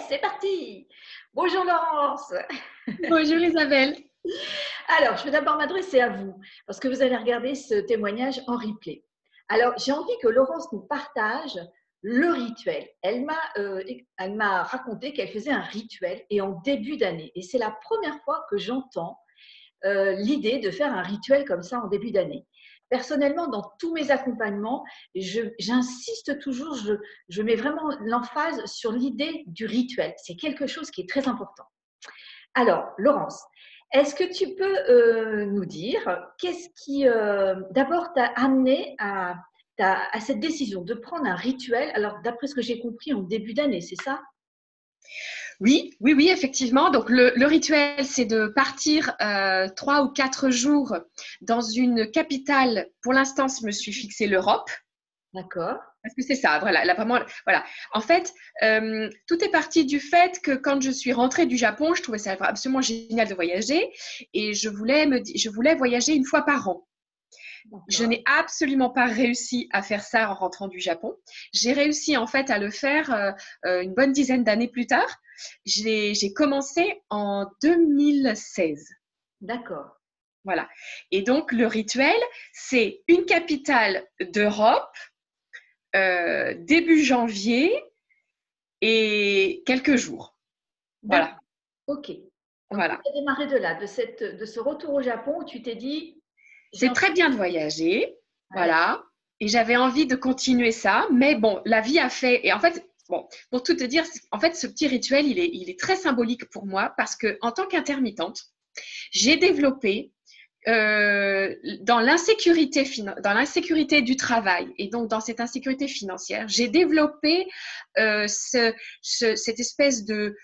c'est parti. Bonjour Laurence. Bonjour Isabelle. Alors, je vais d'abord m'adresser à vous parce que vous allez regarder ce témoignage en replay. Alors, j'ai envie que Laurence nous partage le rituel. Elle m'a raconté qu'elle faisait un rituel et en début d'année. Et c'est la première fois que j'entends l'idée de faire un rituel comme ça en début d'année. Personnellement, dans tous mes accompagnements, j'insiste toujours, je mets vraiment l'emphase sur l'idée du rituel. C'est quelque chose qui est très important. Alors, Laurence, est-ce que tu peux nous dire qu'est-ce qui d'abord t'a amené à cette décision de prendre un rituel, alors d'après ce que j'ai compris en début d'année, c'est ça? Oui, effectivement. Donc, le rituel, c'est de partir 3 ou 4 jours dans une capitale. Pour l'instant, je me suis fixé l'Europe. D'accord. Parce que c'est ça, voilà, là, vraiment, voilà. En fait, tout est parti du fait que quand je suis rentrée du Japon, je trouvais ça absolument génial de voyager et je voulais voyager une fois par an. Je D'accord. n'ai absolument pas réussi à faire ça en rentrant du Japon. J'ai réussi en fait à le faire une bonne dizaine d'années plus tard. J'ai commencé en 2016. D'accord. Voilà. Et donc le rituel, c'est une capitale d'Europe, début janvier et quelques jours. D'accord. Voilà. Ok. Donc, tout Voilà. a démarré de là, de ce retour au Japon où tu t'es dit, j'ai C'est envie très bien de voyager. de... Ouais. Voilà. Et j'avais envie de continuer ça. Mais bon, la vie a fait. Et en fait, bon, pour tout te dire, en fait, ce petit rituel, il est très symbolique pour moi parce que en tant qu'intermittente, j'ai développé dans l'insécurité du travail et donc dans cette insécurité financière, j'ai développé cette espèce de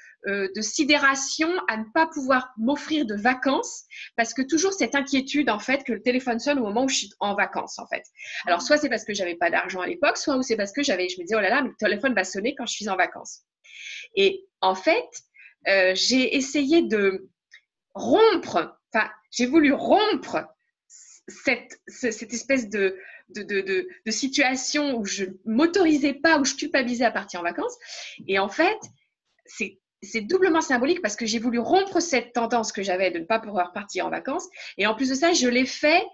sidération à ne pas pouvoir m'offrir de vacances parce que toujours cette inquiétude en fait que le téléphone sonne au moment où je suis en vacances en fait. Alors soit c'est parce que j'avais pas d'argent à l'époque, soit c'est parce que je me disais oh là là, mais le téléphone va sonner quand je suis en vacances. Et en fait, j'ai essayé de rompre, enfin, j'ai voulu rompre cette espèce de situation où je ne m'autorisais pas, où je culpabilisais à partir en vacances. Et en fait, c'est doublement symbolique parce que j'ai voulu rompre cette tendance que j'avais de ne pas pouvoir partir en vacances. Et en plus de ça, je l'ai fait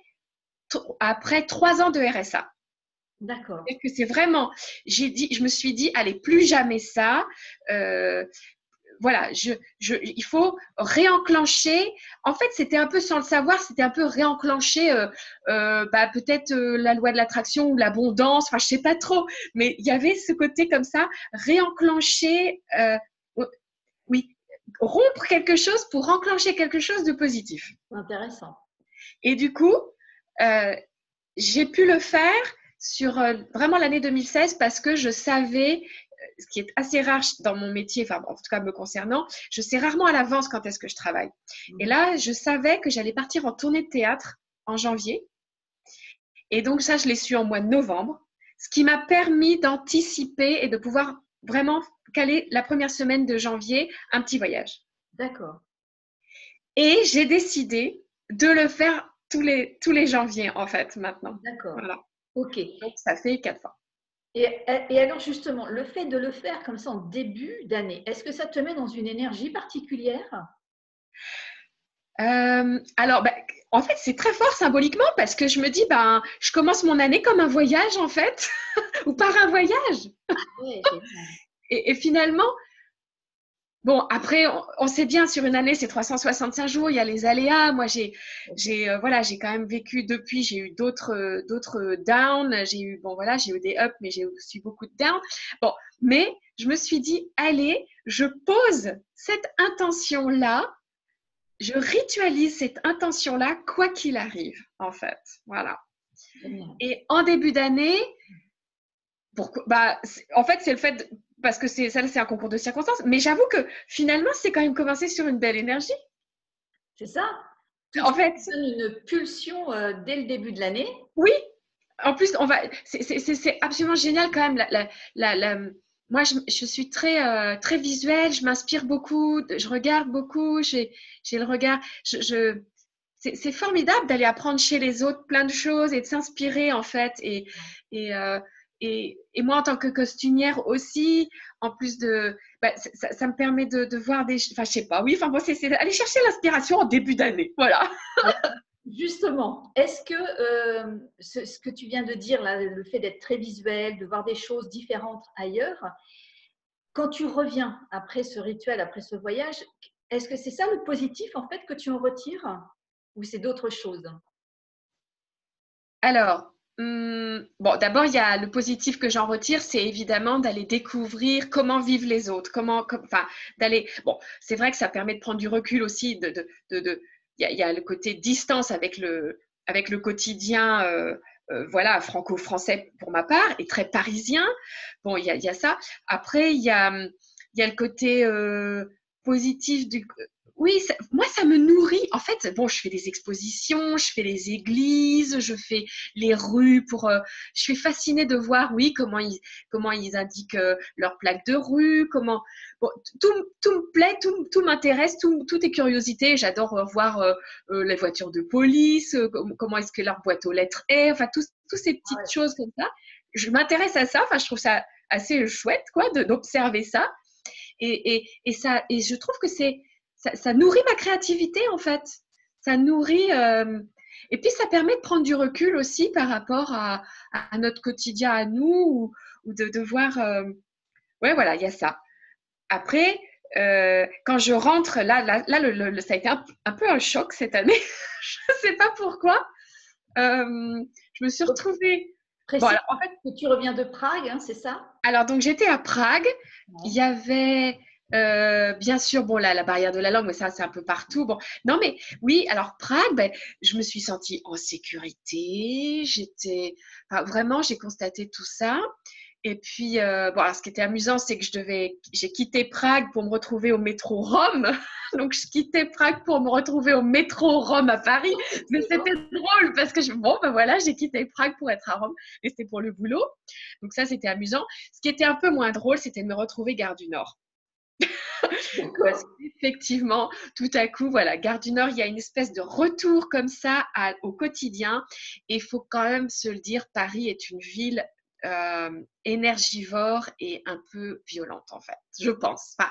après 3 ans de RSA. D'accord. C'est que c'est vraiment, je me suis dit, allez, plus jamais ça. Euh, voilà, il faut réenclencher. En fait, c'était un peu sans le savoir, c'était un peu réenclencher peut-être la loi de l'attraction ou l'abondance, enfin, je sais pas trop, mais il y avait ce côté comme ça, réenclencher, oui, rompre quelque chose pour enclencher quelque chose de positif. Intéressant. Et du coup, euh, j'ai pu le faire sur vraiment l'année 2016 parce que je savais ce qui est assez rare dans mon métier, enfin en tout cas me concernant, je sais rarement à l'avance quand est-ce que je travaille. Et là, je savais que j'allais partir en tournée de théâtre en janvier. Et donc ça, je l'ai su en mois de novembre, ce qui m'a permis d'anticiper et de pouvoir vraiment caler la première semaine de janvier un petit voyage. D'accord. Et j'ai décidé de le faire tous les janvier en fait maintenant. D'accord. Voilà. Ok. Donc ça fait 4 fois. Et alors justement, le fait de le faire comme ça en début d'année, est-ce que ça te met dans une énergie particulière? Alors, en fait, c'est très fort symboliquement parce que je me dis, je commence mon année comme un voyage en fait, ou par un voyage. Oui, génial. Et finalement, bon, après, on sait bien, sur une année, c'est 365 jours, il y a les aléas. Moi, voilà, j'ai quand même vécu depuis, j'ai eu d'autres downs, j'ai eu des ups, mais j'ai aussi beaucoup de downs. Bon, mais je me suis dit, allez, je pose cette intention-là, je ritualise cette intention-là, quoi qu'il arrive, en fait. Voilà. Génial. Et en début d'année, en fait, c'est le fait, parce que c'est un concours de circonstances, mais j'avoue que finalement, c'est quand même commencé sur une belle énergie. C'est ça? Tout de En suite, fait, ça donne une pulsion dès le début de l'année. oui, en plus, c'est absolument génial quand même. Moi, je suis très visuelle, je m'inspire beaucoup, je regarde beaucoup, j'ai le regard. C'est formidable d'aller apprendre chez les autres plein de choses et de s'inspirer en fait. Et et moi, en tant que costumière aussi, en plus ça me permet de voir enfin, je sais pas, oui, enfin, bon, c'est aller chercher l'inspiration en début d'année, voilà. Alors, justement, est-ce que ce que tu viens de dire, là, le fait d'être très visuel, de voir des choses différentes ailleurs, quand tu reviens après ce rituel, après ce voyage, est-ce que c'est ça le positif en fait que tu en retires ou c'est d'autres choses? Alors, bon, d'abord, il y a le positif que j'en retire, c'est évidemment d'aller découvrir comment vivent les autres, enfin, d'aller. Bon, c'est vrai que ça permet de prendre du recul aussi. Il y a le côté distance avec le quotidien, voilà, franco-français pour ma part, et très parisien. Bon, il y a ça. Après, il y a le côté positif du. Oui, moi, ça me nourrit. En fait, bon, je fais des expositions, je fais les églises, je fais les rues je suis fascinée de voir, oui, comment ils indiquent leurs plaques de rue, bon, tout me plaît, tout m'intéresse, tout est curiosité. J'adore voir les voitures de police, comment est-ce que leur boîte aux lettres est, enfin, toutes ces petites choses comme ça. Je m'intéresse à ça, enfin, je trouve ça assez chouette, quoi, d'observer ça. Et je trouve que ça nourrit ma créativité, en fait. Ça nourrit. Et puis, ça permet de prendre du recul aussi par rapport à notre quotidien à nous, ou de voir. Ouais, voilà, il y a ça. Après, quand je rentre, là ça a été un peu un choc cette année. Je ne sais pas pourquoi. Je me suis retrouvée. Bon, Précise alors, en fait, que tu reviens de Prague, hein, c'est ça? alors, donc, j'étais à Prague. Il y Ouais. avait, bien sûr, bon, la barrière de la langue, mais ça, c'est un peu partout. Bon, non, mais oui, alors, Prague, ben, je me suis sentie en sécurité. Enfin, vraiment, j'ai constaté tout ça. Et puis, bon, alors, ce qui était amusant, c'est que j'ai quitté Prague pour me retrouver au métro Rome. Donc, je quittais Prague pour me retrouver au métro Rome à Paris. Mais c'était drôle parce que, bon, ben voilà, j'ai quitté Prague pour être à Rome. Et c'était pour le boulot. Donc, ça, c'était amusant. Ce qui était un peu moins drôle, c'était de me retrouver Gare du Nord. Parce D'accord. qu'effectivement, tout à coup, voilà, Gare du Nord, il y a une espèce de retour comme ça au quotidien. Et il faut quand même se le dire, Paris est une ville énergivore et un peu violente, en fait, je pense. Enfin,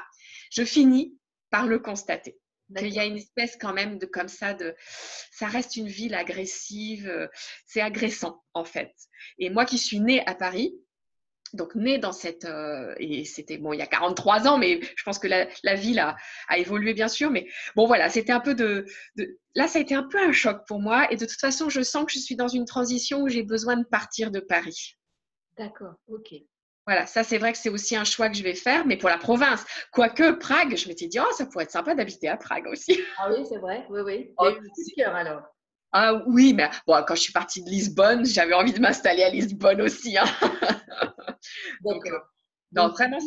je finis par le constater. Qu'il y a D'accord. une espèce quand même ça reste une ville agressive, c'est agressant, en fait. Et moi qui suis née à Paris, donc née dans et c'était bon il y a 43 ans, mais je pense que la ville a évolué bien sûr, mais bon voilà, c'était un peu là ça a été un peu un choc pour moi, et de toute façon je sens que je suis dans une transition où j'ai besoin de partir de Paris. D'accord. Ok. Voilà, ça c'est vrai que c'est aussi un choix que je vais faire, mais pour la province. Quoique Prague, je m'étais dit, oh, ça pourrait être sympa d'habiter à Prague aussi. Ah oui, c'est vrai. Oui, oui. Il y Oh, a eu un coup de cœur alors. ah oui, mais bon, quand je suis partie de Lisbonne, j'avais envie de m'installer à Lisbonne aussi, hein. Donc, D'accord. non, Donc, vraiment,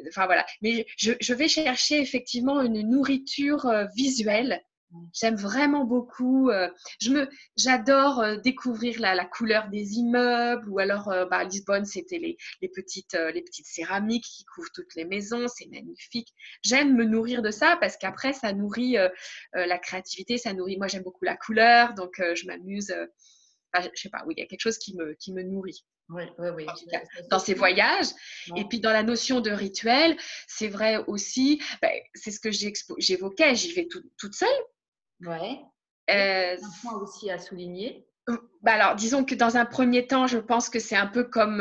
enfin voilà. Mais je vais chercher effectivement une nourriture visuelle. J'aime vraiment beaucoup. J'adore découvrir la couleur des immeubles, ou alors à Lisbonne, c'était les petites céramiques qui couvrent toutes les maisons. C'est magnifique. J'aime me nourrir de ça parce qu'après, ça nourrit la créativité. Ça nourrit. Moi, j'aime beaucoup la couleur, donc je m'amuse. Enfin, je sais pas. Oui, il y a quelque chose qui me nourrit. oui, oui, oui. En tout cas, Ça dans se ces sent. voyages. Et Ouais. puis dans la notion de rituel, c'est vrai aussi, c'est ce que j'évoquais, j'y vais toute seule. Ouais. Oui, Euh, c'est un point aussi à souligner. alors, disons que dans un premier temps, je pense que c'est un peu comme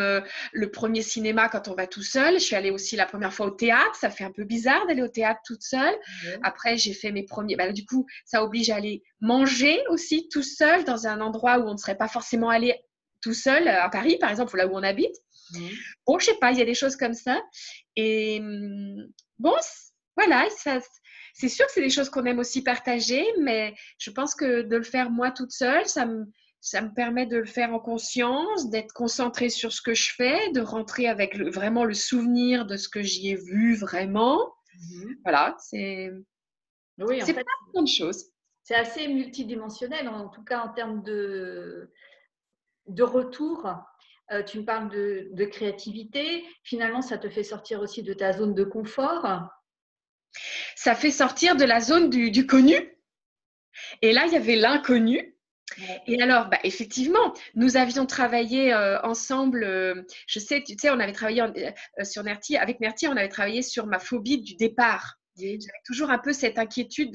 le premier cinéma quand on va tout seul. Je suis allée aussi la première fois au théâtre. Ça fait un peu bizarre d'aller au théâtre toute seule. Ouais. Après, j'ai fait mes premiers. Du coup, ça oblige à aller manger aussi tout seul dans un endroit où on ne serait pas forcément allé tout seul, à Paris, par exemple, là où on habite. Mhm. Bon, je sais pas, il y a des choses comme ça. Et bon, voilà, c'est sûr que c'est des choses qu'on aime aussi partager, mais je pense que de le faire moi toute seule, ça me permet de le faire en conscience, d'être concentrée sur ce que je fais, de rentrer avec vraiment le souvenir de ce que j'y ai vu vraiment. Mhm. Voilà, Oui, en c'est fait, plein de choses. c'est assez multidimensionnel, en tout cas en termes de retour. Tu me parles de créativité. Finalement, ça te fait sortir aussi de ta zone de confort. Ça fait sortir de la zone du connu. Et là, il y avait l'inconnu. Ouais. Et alors, bah, effectivement, nous avions travaillé ensemble. Je sais, tu sais, on avait travaillé sur Nerti. Avec Nerti, on avait travaillé sur ma phobie du départ. Oui. J'avais toujours un peu cette inquiétude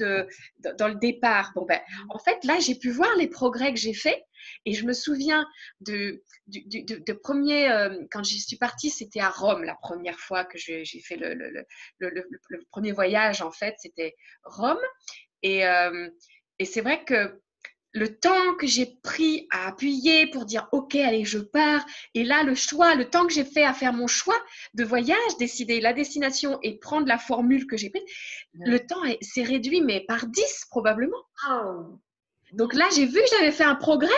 dans le départ. Bon, ben, en fait, là, j'ai pu voir les progrès que j'ai faits. Et je me souviens de premier, quand je suis partie, c'était à Rome la première fois que j'ai fait le premier voyage, en fait, c'était Rome. Et, euh, et c'est vrai que le temps que j'ai pris à appuyer pour dire OK, allez, je pars. Et là, le temps que j'ai fait à faire mon choix de voyage, décider la destination et prendre la formule que j'ai prise, le Ouais. temps s'est réduit, mais par 10 probablement. Waouh! Donc là, j'ai vu que j'avais fait un progrès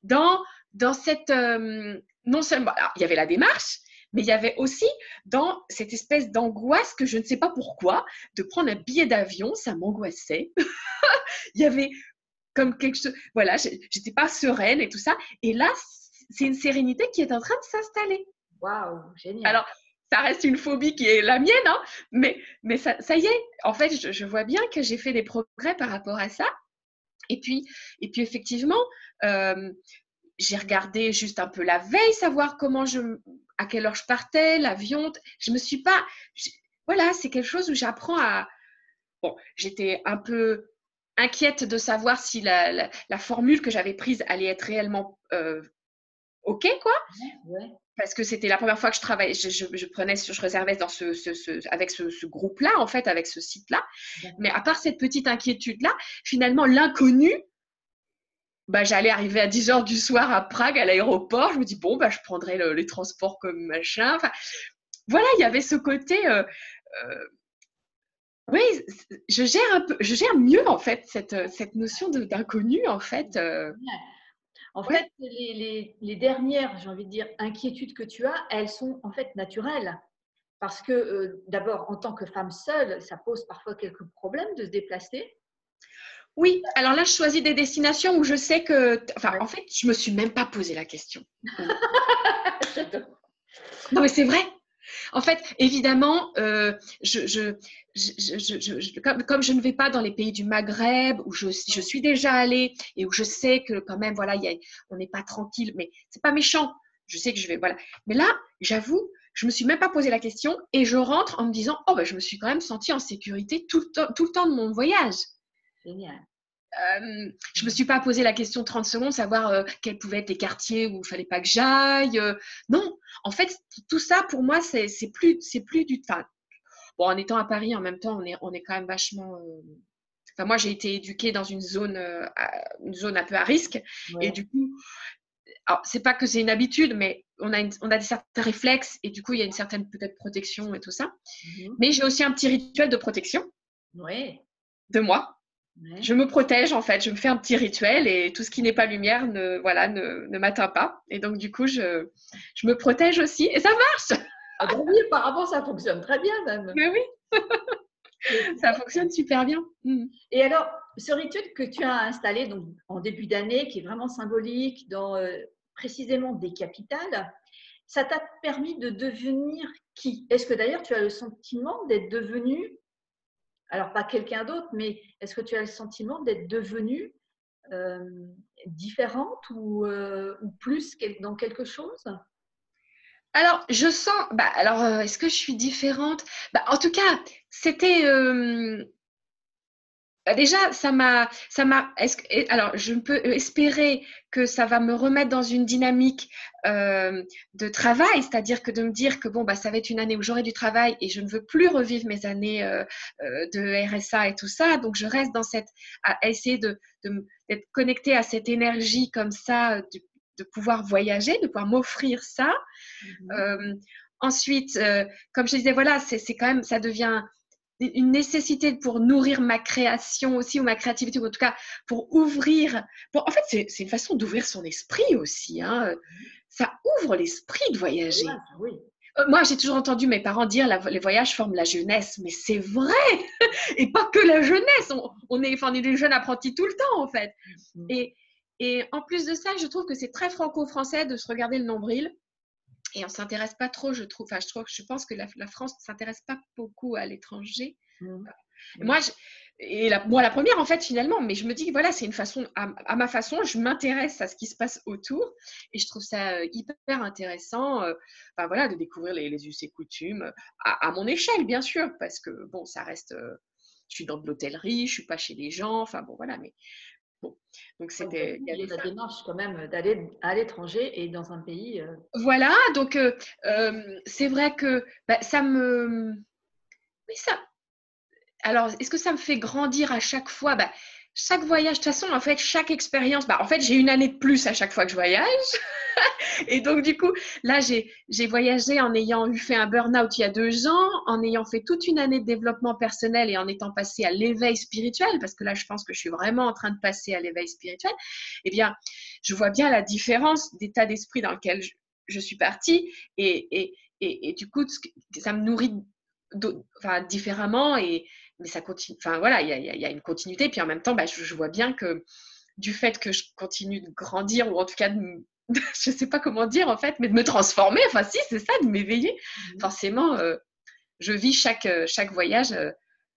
dans, dans cette. Non seulement. Alors, il y avait la démarche, mais il y avait aussi dans cette espèce d'angoisse que je ne sais pas pourquoi, de prendre un billet d'avion, ça m'angoissait. Il y avait comme quelque chose. Voilà, j'étais pas sereine et tout ça. Et là, c'est une sérénité qui est en train de s'installer. Waouh! Génial. Alors, ça reste une phobie qui est la mienne, hein, mais ça y est. En fait, je vois bien que j'ai fait des progrès par rapport à ça. Et puis effectivement, euh, j'ai regardé juste un peu la veille, savoir à quelle heure je partais, l'avion. Je me suis pas. Voilà, c'est quelque chose où j'apprends à. Bon, j'étais un peu inquiète de savoir si la formule que j'avais prise allait être réellement OK, quoi. Ouais. Parce que c'était la première fois que je travaillais, je réservais avec ce groupe-là, en fait, avec ce site-là. Mais à part cette petite inquiétude-là, finalement, l'inconnu, bah, j'allais arriver à 10h du soir à Prague, à l'aéroport. Je me dis, bon, bah, je prendrai les transports comme machin. Enfin, voilà, il y avait ce côté. Oui, je gère mieux, en fait, cette notion d'inconnu, en fait. Génial. En Ouais. fait, les dernières, j'ai envie de dire, inquiétudes que tu as, elles sont en fait naturelles. Parce que d'abord, en tant que femme seule, ça pose parfois quelques problèmes de se déplacer. Oui, alors là, je choisis des destinations où je sais que. Enfin, Ouais. en fait, je me suis même pas posé la question. J'adore. Non, mais c'est vrai. En fait, évidemment, comme je ne vais pas dans les pays du Maghreb, où je suis déjà allée et où je sais que quand même, voilà, on n'est pas tranquille, mais c'est pas méchant. Je sais que je vais, voilà. Mais là, j'avoue, je me suis même pas posé la question et je rentre en me disant, oh ben, je me suis quand même sentie en sécurité tout le temps de mon voyage. Génial. Je me suis pas posé la question 30 secondes, savoir quels pouvaient être les quartiers où il fallait pas que j'aille. Non, en fait, tout ça pour moi, c'est plus du. Enfin, bon, en étant à Paris, en même temps, on est quand même vachement. Enfin, moi, j'ai été éduquée dans une zone un peu à risque, et Ouais. du coup, alors c'est pas que c'est une habitude, mais on a des certains réflexes, et du coup, il y a une certaine peut-être protection et tout ça. Mhm. Mais j'ai aussi un petit rituel de protection Ouais. de moi. Ouais. Je me protège en fait, je me fais un petit rituel et tout ce qui n'est pas lumière ne m'atteint pas. Et donc du coup, je me protège aussi et ça marche. Ah ben oui, apparemment, ça fonctionne très bien même. Mais oui, Et ça fonctionne super bien. et alors, ce rituel que tu as installé donc, en début d'année, qui est vraiment symbolique dans précisément des capitales, ça t'a permis de devenir qui? Est-ce que d'ailleurs tu as le sentiment d'être devenu, alors pas quelqu'un d'autre, mais est-ce que tu as le sentiment d'être devenue euh, différente ou plus dans quelque chose? Alors, je sens, bah, alors, est-ce que je suis différente? Bah, en tout cas, c'était, bah, déjà, alors, je peux espérer que ça va me remettre dans une dynamique de travail, c'est-à-dire que de me dire que bon, bah, ça va être une année où j'aurai du travail et je ne veux plus revivre mes années de RSA et tout ça. Donc, je reste à essayer d'être connectée à cette énergie comme ça, de pouvoir voyager, de pouvoir m'offrir ça. Mhm. Euh, ensuite, comme je disais, voilà, c'est quand même, ça devient une nécessité pour nourrir ma création aussi ou ma créativité, ou en tout cas pour ouvrir. En fait, c'est une façon d'ouvrir son esprit aussi. Hein. Ça ouvre l'esprit de Ouais, voyager. oui. Moi, j'ai toujours entendu mes parents dire les voyages forment la jeunesse, mais c'est vrai, et pas que la jeunesse. On est des jeunes apprentis tout le temps, en fait. Mhm. Et, et en plus de ça, je trouve que c'est très franco-français de se regarder le nombril. Et on ne s'intéresse pas trop, je trouve. Enfin, je pense que la France ne s'intéresse pas beaucoup à l'étranger. Mhm. Et moi, la première, en fait, finalement, mais je me dis, voilà, c'est une façon, à ma façon, je m'intéresse à ce qui se passe autour et je trouve ça hyper intéressant, enfin, voilà, de découvrir les us et coutumes à mon échelle, bien sûr, parce que, bon, ça reste, je suis dans de l'hôtellerie, je suis pas chez les gens, enfin, bon, voilà, mais bon, donc Ouais, vous avez c'était, il y dit avait la ça. démarche quand même d'aller à l'étranger et dans un pays. Voilà, donc c'est vrai que bah, ça me, oui, ça, alors, est-ce que ça me fait grandir à chaque fois? Bah, chaque voyage, de toute façon, en fait, chaque expérience, bah, en fait, j'ai une année de plus à chaque fois que je voyage. Et donc, du coup, là, j'ai voyagé en ayant fait un burn-out il y a 2 ans, en ayant fait toute une année de développement personnel et en étant passé à l'éveil spirituel, parce que là, je pense que je suis vraiment en train de passer à l'éveil spirituel. Eh bien, je vois bien la différence d'état d'esprit dans lequel je suis partie et du coup, ça me nourrit enfin, différemment mais ça continue. Enfin, voilà, il y a une continuité. Puis en même temps, bah, je vois bien que du fait que je continue de grandir, ou en tout cas, je ne sais pas comment dire en fait, mais de me transformer, enfin si, c'est ça, de m'éveiller. Forcément, je vis chaque voyage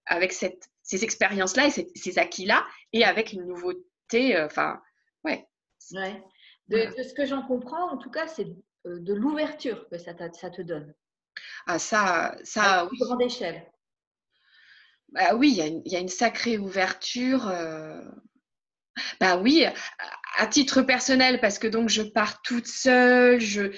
avec ces expériences-là et ces acquis-là, et avec une nouveauté, enfin, ouais. Ouais. Voilà. De ce que j'en comprends, en tout cas, c'est de l'ouverture que ça te donne, Ah, à une oui. plus grande échelle. Bah oui, il y a une sacrée ouverture. Bah oui, à titre personnel, parce que donc je pars toute seule, je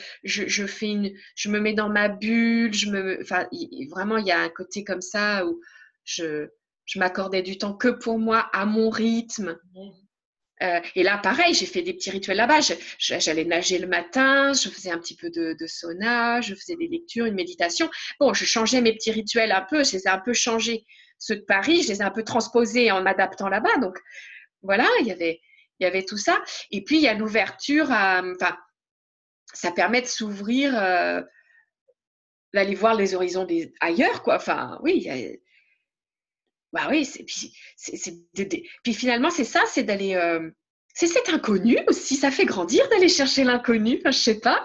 fais je me mets dans ma bulle, enfin, vraiment, il y a un côté comme ça où je, je m'accordais du temps que pour moi, à mon rythme. Ouais. Et là, pareil, j'ai fait des petits rituels là-bas. J'allais nager le matin, je faisais un petit peu de sauna, je faisais des lectures, une méditation. Bon, je changeais mes petits rituels un peu, je les ai un peu changés. Ceux de Paris, je les ai un peu transposés en m'adaptant là-bas. Donc, voilà, il y avait tout ça. Et puis, il y a l'ouverture enfin, ça permet de s'ouvrir, d'aller voir les horizons ailleurs, quoi. Enfin, oui, bah oui, puis finalement, c'est ça, c'est d'aller, c'est cet inconnu aussi, ça fait grandir d'aller chercher l'inconnu, enfin, je sais pas.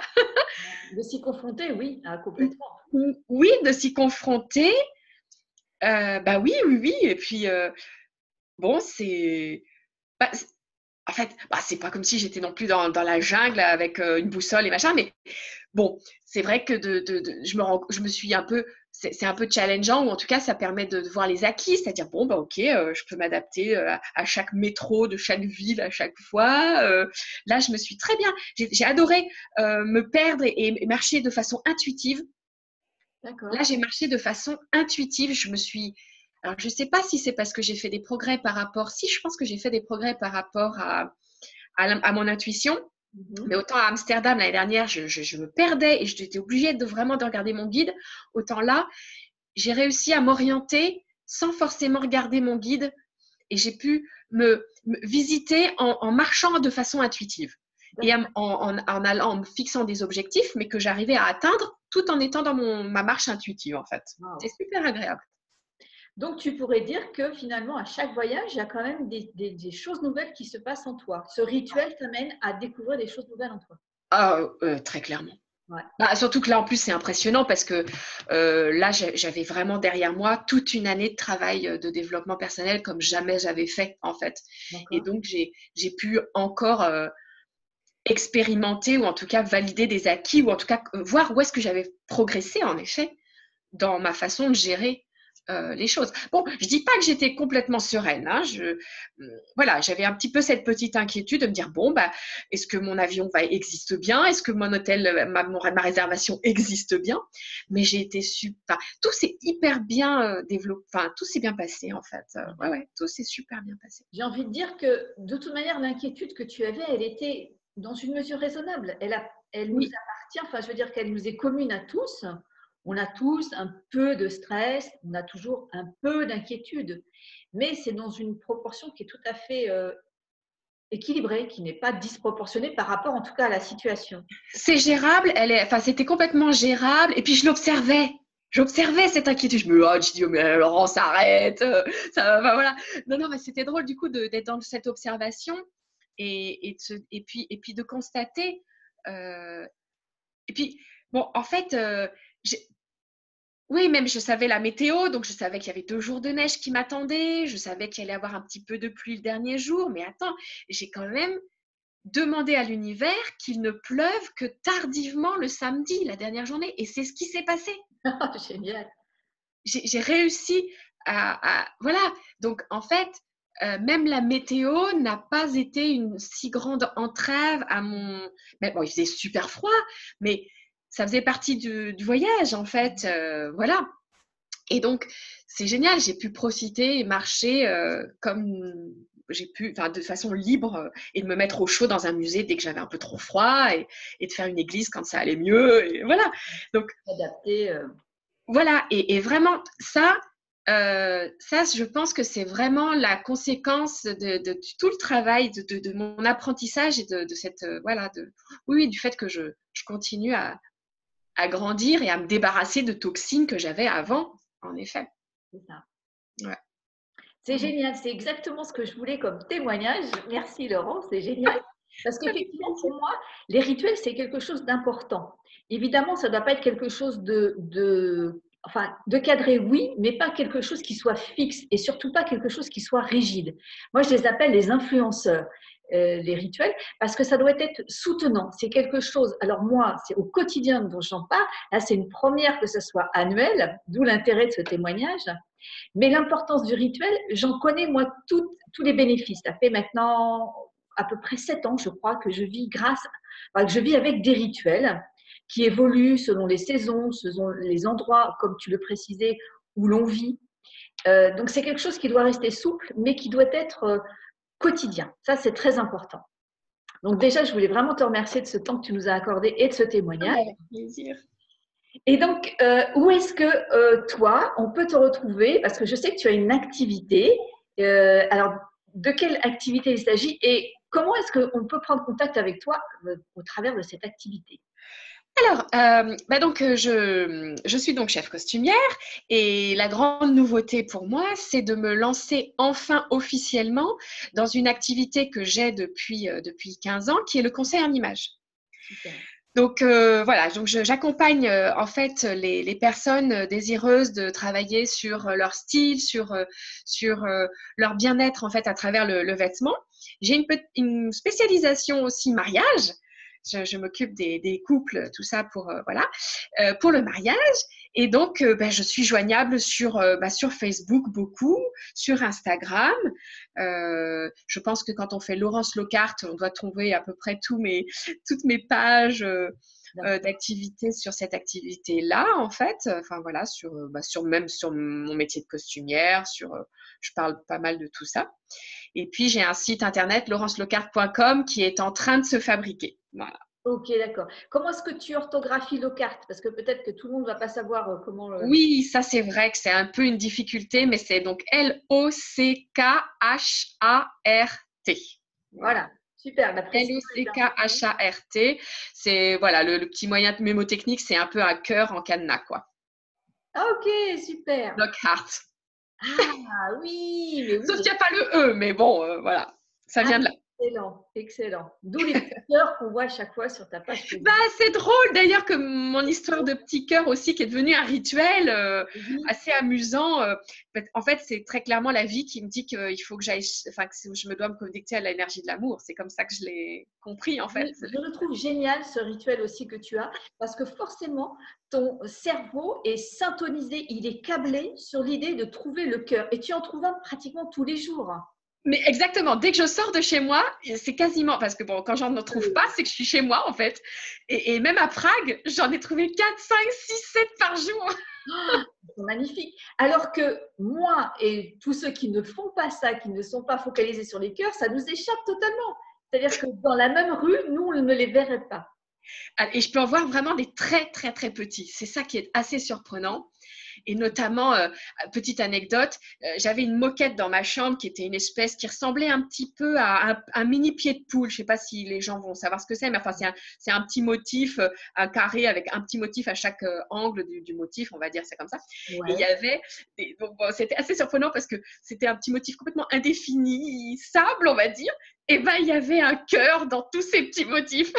De s'y confronter, oui, complètement. Oui, de s'y confronter, bah oui, oui, oui. Et puis, bon, bah, en fait, bah, c'est pas comme si j'étais non plus dans la jungle avec une boussole et machin, mais bon, c'est vrai que je me suis un peu, c'est un peu challengeant, ou en tout cas, ça permet de voir les acquis, c'est-à-dire, bon, bah, ok, je peux m'adapter à chaque métro de chaque ville à chaque fois. Là, je me suis très bien, j'ai adoré me perdre et marcher de façon intuitive. Là, D'accord. j'ai marché de façon intuitive. Alors, je ne sais pas si c'est parce que j'ai fait des progrès si, je pense que j'ai fait des progrès par rapport à mon intuition. Mais Mhm. autant à Amsterdam, l'année dernière, je me perdais et j'étais obligée vraiment de regarder mon guide. Autant là, j'ai réussi à m'orienter sans forcément regarder mon guide et j'ai pu me visiter en marchant de façon intuitive et en me fixant des objectifs, mais que j'arrivais à atteindre tout en étant dans ma marche intuitive, en fait. C'est Wow. super agréable. Donc, tu pourrais dire que finalement, à chaque voyage, il y a quand même des choses nouvelles qui se passent en toi. Ce rituel t'amène à découvrir des choses nouvelles en toi. Ah, très clairement. Ouais. Bah, surtout que là, en plus, c'est impressionnant parce que là, j'avais vraiment derrière moi toute une année de travail de développement personnel comme jamais j'avais fait, en fait. Et D'accord. donc, j'ai pu encore expérimenter, ou en tout cas valider des acquis, ou en tout cas voir où est-ce que j'avais progressé, en effet, dans ma façon de gérer les choses. Bon, je dis pas que j'étais complètement sereine. Hein, voilà, j'avais un petit peu cette petite inquiétude de me dire, bon, bah, est-ce que mon avion existe bien? Est-ce que mon hôtel, ma réservation existe bien? Mais j'ai été super. Tout s'est hyper bien développé. Enfin, tout s'est bien passé, en fait. Ouais, ouais, tout s'est super bien passé. J'ai envie de dire que de toute manière, l'inquiétude que tu avais, elle était dans une mesure raisonnable. Elle nous Oui, appartient, enfin, je veux dire qu'elle nous est commune à tous. On a tous un peu de stress, on a toujours un peu d'inquiétude, mais c'est dans une proportion qui est tout à fait équilibrée, qui n'est pas disproportionnée par rapport en tout cas à la situation. c'est gérable. Enfin, c'était complètement gérable. Et puis, je l'observais. J'observais cette inquiétude. Je dis, oh, mais Laurent, s'arrête. Ça, enfin, voilà. Non, non, mais c'était drôle du coup d'être dans cette observation et puis de constater. Et puis, bon, en fait, Oui, même je savais la météo, donc je savais qu'il y avait 2 jours de neige qui m'attendaient, je savais qu'il allait y avoir un petit peu de pluie le dernier jour, mais attends, j'ai quand même demandé à l'univers qu'il ne pleuve que tardivement le samedi, la dernière journée, et c'est ce qui s'est passé. Génial. J'ai réussi voilà, donc en fait, même la météo n'a pas été une si grande entrave à mon mais bon, il faisait super froid, mais ça faisait partie du voyage en fait, voilà. Et donc, c'est génial, j'ai pu profiter et marcher comme j'ai pu, enfin, de façon libre et de me mettre au chaud dans un musée dès que j'avais un peu trop froid et de faire une église quand ça allait mieux. Et voilà. Donc, Adapté. voilà. Et vraiment, ça, je pense que c'est vraiment la conséquence de tout le travail, de mon apprentissage et de cette, voilà, oui, du fait que je continue à grandir et à me débarrasser de toxines que j'avais avant, en effet. C'est ça. Ouais. C'est génial, c'est exactement ce que je voulais comme témoignage. Merci Laurent, c'est génial. Parce Avec qu'effectivement, plaisir. pour moi, les rituels, c'est quelque chose d'important. Évidemment, ça ne doit pas être quelque chose enfin, de cadré, oui, mais pas quelque chose qui soit fixe et surtout pas quelque chose qui soit rigide. Moi, je les appelle les influenceurs, les rituels, parce que ça doit être soutenant. C'est quelque chose, alors moi, c'est au quotidien dont j'en parle. Là, c'est une première que ce soit annuel, d'où l'intérêt de ce témoignage. Mais l'importance du rituel, j'en connais moi tous les bénéfices. Ça fait maintenant à peu près 7 ans, je crois, que je vis que je vis avec des rituels qui évoluent selon les saisons, selon les endroits, comme tu le précisais, où l'on vit. Donc c'est quelque chose qui doit rester souple, mais qui doit être quotidien. Ça, c'est très important. Donc déjà, je voulais vraiment te remercier de ce temps que tu nous as accordé et de ce témoignage. Avec plaisir. Et donc, où est-ce que toi, on peut te retrouver? Parce que je sais que tu as une activité. Alors, de quelle activité il s'agit et comment est-ce qu'on peut prendre contact avec toi au travers de cette activité? Alors, donc, je suis donc chef costumière et la grande nouveauté pour moi, c'est de me lancer enfin officiellement dans une activité que j'ai depuis 15 ans, qui est le conseil en images. Super. Donc voilà, donc j'accompagne en fait les personnes désireuses de travailler sur leur style, sur leur bien-être en fait à travers le vêtement. J'ai une spécialisation aussi mariage. Je m'occupe des couples, tout ça pour voilà, pour le mariage. Et donc je suis joignable sur Facebook beaucoup, sur Instagram. Je pense que quand on fait Laurence Lockhart, on doit trouver à peu près toutes mes pages d'activités sur cette activité-là, en fait. Enfin voilà, même sur mon métier de costumière, je parle pas mal de tout ça. Et puis j'ai un site internet laurencelockhart.com qui est en train de se fabriquer. Voilà. Ok, d'accord. Comment est-ce que tu orthographies Lockhart? Parce que peut-être que tout le monde ne va pas savoir comment. Oui, ça c'est vrai que c'est un peu une difficulté, mais c'est donc Lockkhart. Voilà. Voilà, super. La précision est importante. Lockkhart. C'est voilà, le petit moyen de mémotechnique, c'est un peu à cœur en cadenas, quoi. Ah, ok, super. Lockhart. Ah oui, mais Sauf oui. qu'il n'y a pas le E, mais bon, voilà, ça Ah, vient de là. excellent, excellent. D'où les petits cœurs qu'on voit à chaque fois sur ta page Bah, Facebook. c'est drôle d'ailleurs que mon histoire de petit cœur aussi, qui est devenue un rituel Oui, assez amusant. En fait, c'est très clairement la vie qui me dit qu'il faut que enfin, que je me dois me connecter à l'énergie de l'amour. C'est comme ça que je l'ai compris, en fait. je le trouve génial ce rituel aussi que tu as, parce que forcément, ton cerveau est syntonisé, il est câblé sur l'idée de trouver le cœur. Et tu en trouves un pratiquement tous les jours. Mais exactement, dès que je sors de chez moi, c'est quasiment, parce que bon, quand j'en trouve pas, c'est que je suis chez moi en fait. Et même à Prague, j'en ai trouvé 4, 5, 6, 7 par jour. C'est magnifique. Alors que moi et tous ceux qui ne font pas ça, qui ne sont pas focalisés sur les cœurs, ça nous échappe totalement. C'est-à-dire que dans la même rue, nous, on ne les verrait pas. Et je peux en voir vraiment des très, très, très petits. C'est ça qui est assez surprenant. Et notamment, petite anecdote, j'avais une moquette dans ma chambre qui était une espèce qui ressemblait un petit peu à un mini pied de poule. Je ne sais pas si les gens vont savoir ce que c'est, mais enfin, c'est un petit motif, un carré avec un petit motif à chaque angle du motif, on va dire, c'est comme ça. Et il y Ouais. avait, c'était assez surprenant parce que c'était un petit motif complètement indéfini, sable, on va dire. Et ben, il y avait un cœur dans tous ces petits motifs.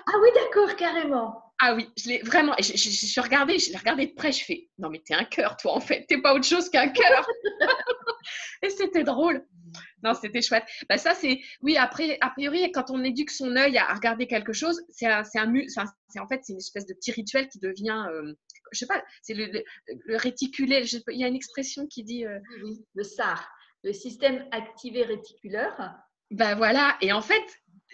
Ah oui, d'accord, carrément. Ah oui, je l'ai vraiment. Je l'ai regardé de près, je fais, non mais t'es un cœur, toi, en fait. T'es pas autre chose qu'un cœur. Et c'était drôle. Non, c'était chouette. Bah, ça, oui, après, a priori, quand on éduque son œil à regarder quelque chose, en fait, c'est une espèce de petit rituel qui devient, je sais pas, c'est le réticulé. Il y a une expression qui dit, Oui, oui, le SAR, le système activé réticulaire. bah voilà. Et en fait,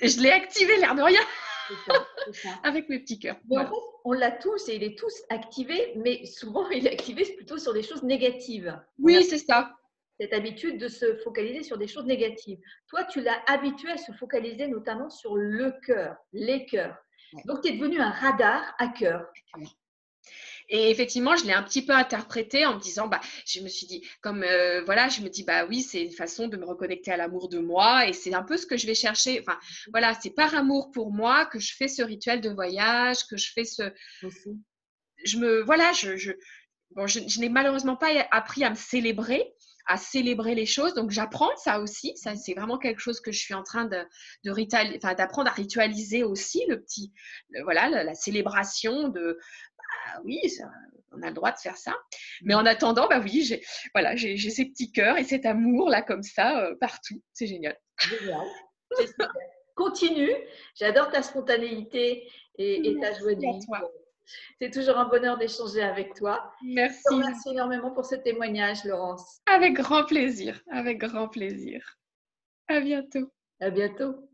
je l'ai activé, l'air de rien, C'est ça, c'est ça. avec mes petits cœurs. Mais en Voilà. fait, on l'a tous et il est tous activé, mais souvent il est activé plutôt sur des choses négatives. On a Oui, c'est ça. cette habitude de se focaliser sur des choses négatives. Toi, tu l'as habitué à se focaliser notamment sur le cœur, les cœurs. Ouais. Donc, tu es devenu un radar à cœur. Et effectivement, je l'ai un petit peu interprété en me disant, bah, je me suis dit, comme voilà, je me dis, bah oui, c'est une façon de me reconnecter à l'amour de moi et c'est un peu ce que je vais chercher. Enfin, voilà, c'est par amour pour moi que je fais ce rituel de voyage, que je fais Aussi. voilà, bon, je n'ai malheureusement pas appris à célébrer les choses. Donc, j'apprends ça aussi. Ça, c'est vraiment quelque chose que je suis en train d'apprendre à ritualiser aussi, voilà, la célébration de, ah oui, on a le droit de faire ça. Mais en attendant, bah oui, j'ai ces petits cœurs et cet amour là comme ça partout. C'est génial. Génial. C'est super. Continue. J'adore ta spontanéité et ta joie de Merci à vivre. toi. C'est toujours un bonheur d'échanger avec toi. Je te Merci. remercie énormément pour ce témoignage, Laurence. Avec grand plaisir. Avec grand plaisir. À bientôt. À bientôt.